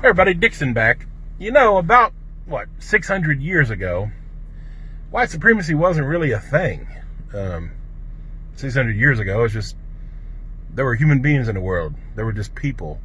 Everybody, Dixon back. You know, about, 600 years ago, white supremacy wasn't really a thing. 600 years ago, it's just, there were human beings in the world. There were just people.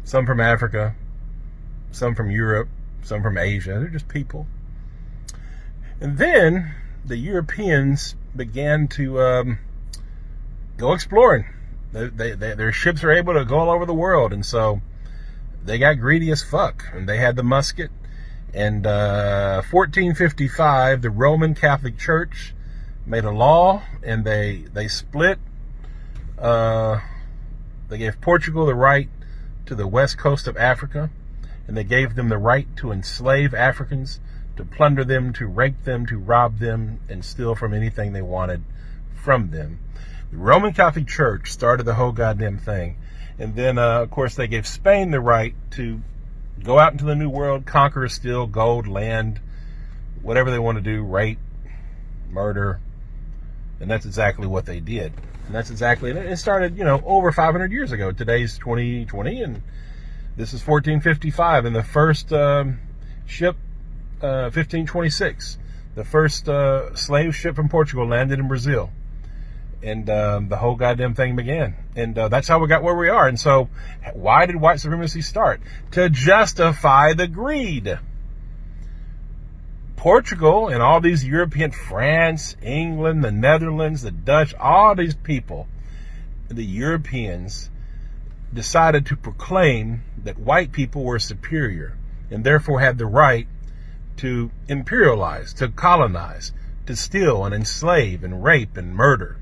Some from Africa, some from Europe, some from Asia. They're just people. And then the Europeans began to go exploring. Their ships are able to go all over the world, and so they got greedy as fuck, and they had the musket. And 1455, the Roman Catholic Church made a law, and they split. They gave Portugal the right to the west coast of Africa, and they gave them the right to enslave Africans, to plunder them, to rape them, to rob them, and steal from anything they wanted from them. The Roman Catholic Church started the whole goddamn thing. And then, of course, they gave Spain the right to go out into the New World, conquer, steal gold, land, whatever they want to do, rape, murder. And that's exactly what they did. And that's exactly, it started, over 500 years ago. Today's 2020, and this is 1455. And the first ship, 1526, the first slave ship from Portugal landed in Brazil. And the whole goddamn thing began. And that's how we got where we are. And so, why did white supremacy start? To justify the greed. Portugal and all these European, France, England, the Netherlands, the Dutch, all these people, the Europeans, decided to proclaim that white people were superior and therefore had the right to imperialize, to colonize, to steal and enslave and rape and murder.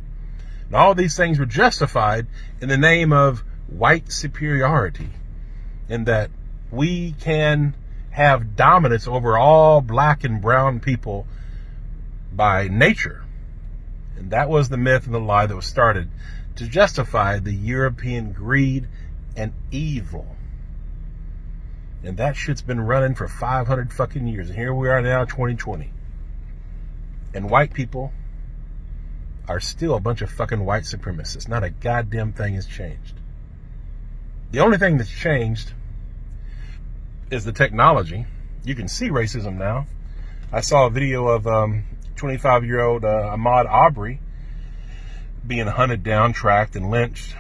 And all these things were justified in the name of white superiority, in that we can have dominance over all black and brown people by nature. And that was the myth and the lie that was started to justify the European greed and evil. And that shit's been running for 500 fucking years. And here we are now, 2020. And white people are still a bunch of fucking white supremacists. Not a goddamn thing has changed. The only thing that's changed is the technology. You can see racism now. I saw a video of 25-year-old Ahmaud Arbery being hunted down, tracked, and lynched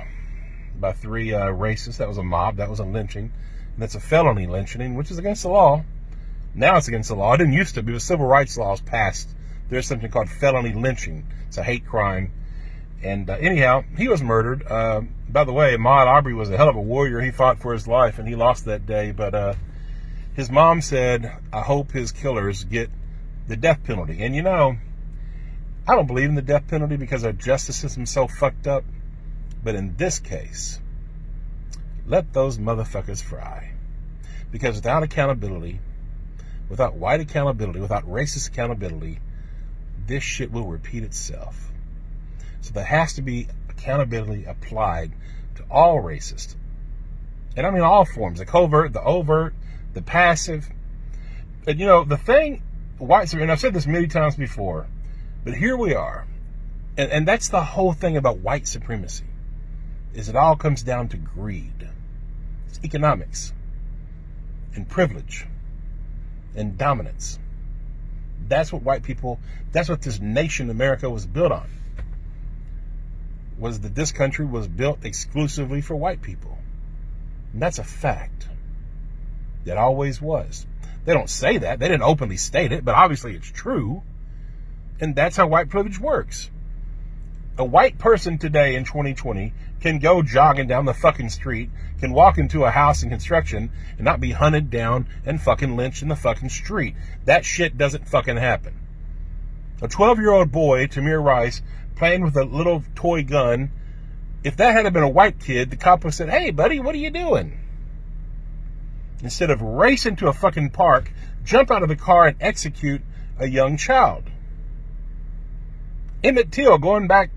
by 3 racists. That was a mob. That was a lynching. And that's a felony lynching, which is against the law. Now it's against the law. It didn't used to be. The civil rights laws passed. There's something called felony lynching. It's a hate crime. And anyhow, he was murdered. By the way, Ahmaud Arbery was a hell of a warrior. He fought for his life, and he lost that day. But his mom said, I hope his killers get the death penalty. And I don't believe in the death penalty because our justice system's so fucked up. But in this case, let those motherfuckers fry. Because without accountability, without white accountability, without racist accountability, this shit will repeat itself. So there has to be accountability applied to all racists. And I mean all forms, the covert, the overt, the passive. And the thing, and I've said this many times before, but here we are. And that's the whole thing about white supremacy, is it all comes down to greed. It's economics and privilege and dominance. That's what that's what this nation, America, was built on. Was that this country was built exclusively for white people. And that's a fact. It always was. They don't say that. They didn't openly state it, but obviously it's true. And that's how white privilege works. A white person today in 2020 can go jogging down the fucking street, can walk into a house in construction and not be hunted down and fucking lynched in the fucking street. That shit doesn't fucking happen. A 12-year-old boy, Tamir Rice, playing with a little toy gun, if that had been a white kid, the cop would have said, hey, buddy, what are you doing? Instead of racing to a fucking park, jump out of the car and execute a young child. Emmett Till, going back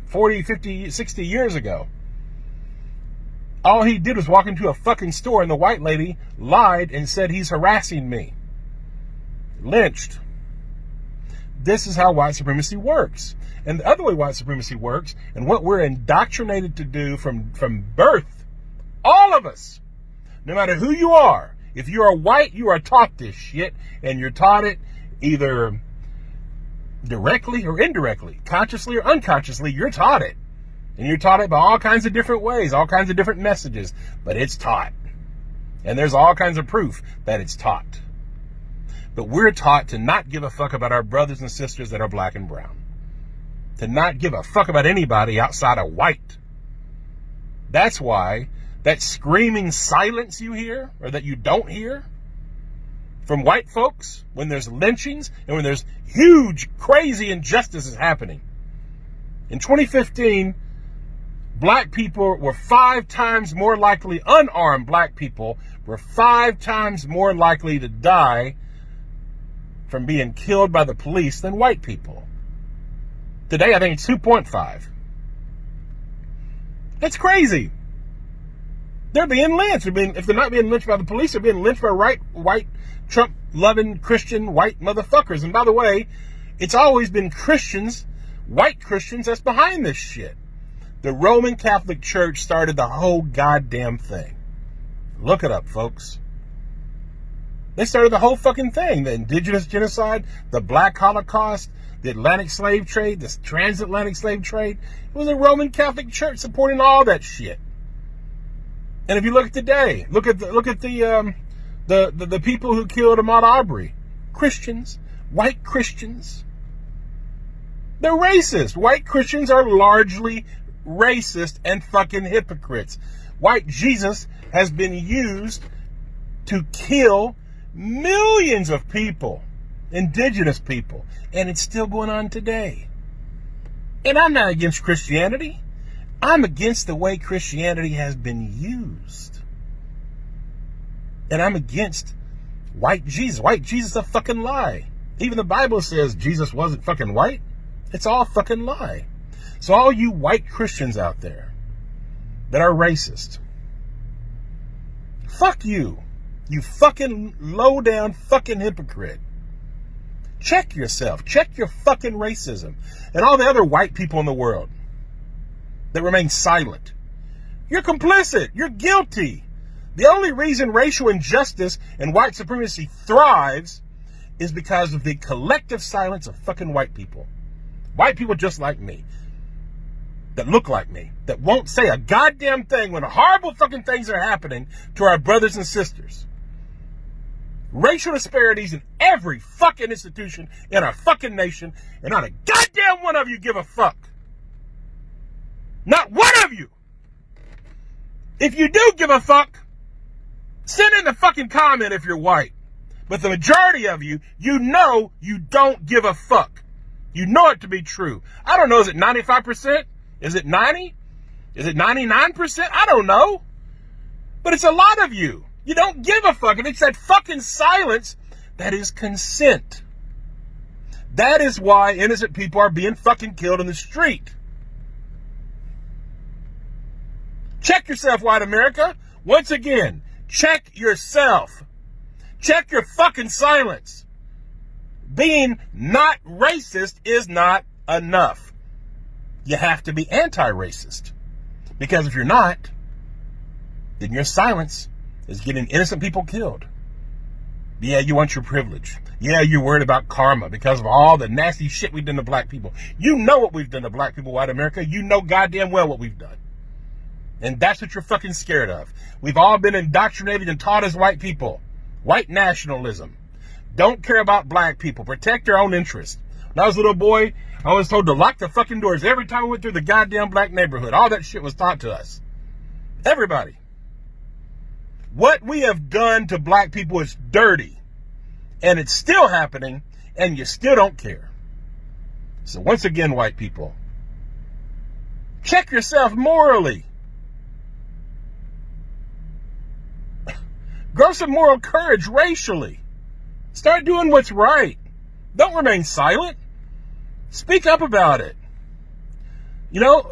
40, 50, 60 years ago. All he did was walk into a fucking store and the white lady lied and said he's harassing me. Lynched. This is how white supremacy works. And the other way white supremacy works, and what we're indoctrinated to do from birth, all of us, no matter who you are, If you are white, you are taught this shit, and you're taught it either directly or indirectly, consciously or unconsciously. You're taught it, and you're taught it by all kinds of different ways, all kinds of different messages, but it's taught, and there's all kinds of proof that it's taught. But we're taught to not give a fuck about our brothers and sisters that are black and brown, to not give a fuck about anybody outside of white. That's why that screaming silence you hear, or that you don't hear, from white folks when there's lynchings and when there's huge, crazy injustices happening. In 2015, black people were 5 times more likely, unarmed black people were 5 times more likely to die from being killed by the police than white people. Today, I think it's 2.5. That's crazy. They're being lynched. If they're not being lynched by the police, they're being lynched by white, Trump-loving, Christian, white motherfuckers. And by the way, it's always been Christians, white Christians, that's behind this shit. The Roman Catholic Church started the whole goddamn thing. Look it up, folks. They started the whole fucking thing. The indigenous genocide, the black Holocaust, the Atlantic slave trade, the transatlantic slave trade. It was the Roman Catholic Church supporting all that shit. And if you look at today, look at the people who killed Ahmaud Arbery, Christians, white Christians. They're racist. White Christians are largely racist and fucking hypocrites. White Jesus has been used to kill millions of people, indigenous people, and it's still going on today. And I'm not against Christianity. I'm against the way Christianity has been used. And I'm against white Jesus. White Jesus is a fucking lie. Even the Bible says Jesus wasn't fucking white. It's all a fucking lie. So all you white Christians out there that are racist, fuck you. You fucking low down fucking hypocrite. Check yourself. Check your fucking racism. And all the other white people in the world that remain silent. You're complicit. You're guilty. The only reason racial injustice and white supremacy thrives is because of the collective silence of fucking white people. White people just like me, that look like me, that won't say a goddamn thing when horrible fucking things are happening to our brothers and sisters. Racial disparities in every fucking institution in our fucking nation, and not a goddamn one of you give a fuck. Not one of you. If you do give a fuck, send in the fucking comment if you're white. But the majority of you, you know you don't give a fuck. You know it to be true. I don't know, is it 95%? Is it 90? Is it 99%? I don't know. But it's a lot of you. You don't give a fuck. And it's that fucking silence that is consent. That is why innocent people are being fucking killed in the street. Check yourself, white America. Once again, check yourself. Check your fucking silence. Being not racist is not enough. You have to be anti-racist. Because if you're not, then your silence is getting innocent people killed. Yeah, you want your privilege. Yeah, you're worried about karma because of all the nasty shit we've done to black people. You know what we've done to black people, white America. You know goddamn well what we've done. And that's what you're fucking scared of. We've all been indoctrinated and taught as white people. White nationalism. Don't care about black people. Protect your own interests. When I was a little boy, I was told to lock the fucking doors every time we went through the goddamn black neighborhood. All that shit was taught to us. Everybody. What we have done to black people is dirty. And it's still happening, and you still don't care. So once again, white people, check yourself morally. Grow some moral courage racially. Start doing what's right. Don't remain silent. Speak up about it. You know,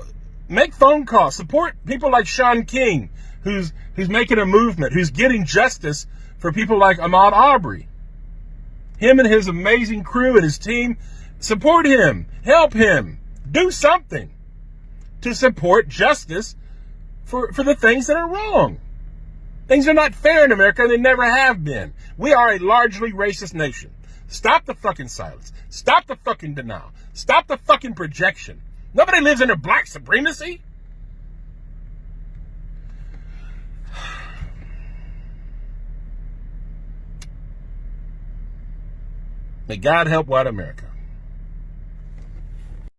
make phone calls. Support people like Sean King, who's making a movement, who's getting justice for people like Ahmaud Arbery. Him and his amazing crew and his team, support him. Help him. Do something to support justice for the things that are wrong. Things are not fair in America, and they never have been. We are a largely racist nation. Stop the fucking silence. Stop the fucking denial. Stop the fucking projection. Nobody lives under black supremacy. May God help white America.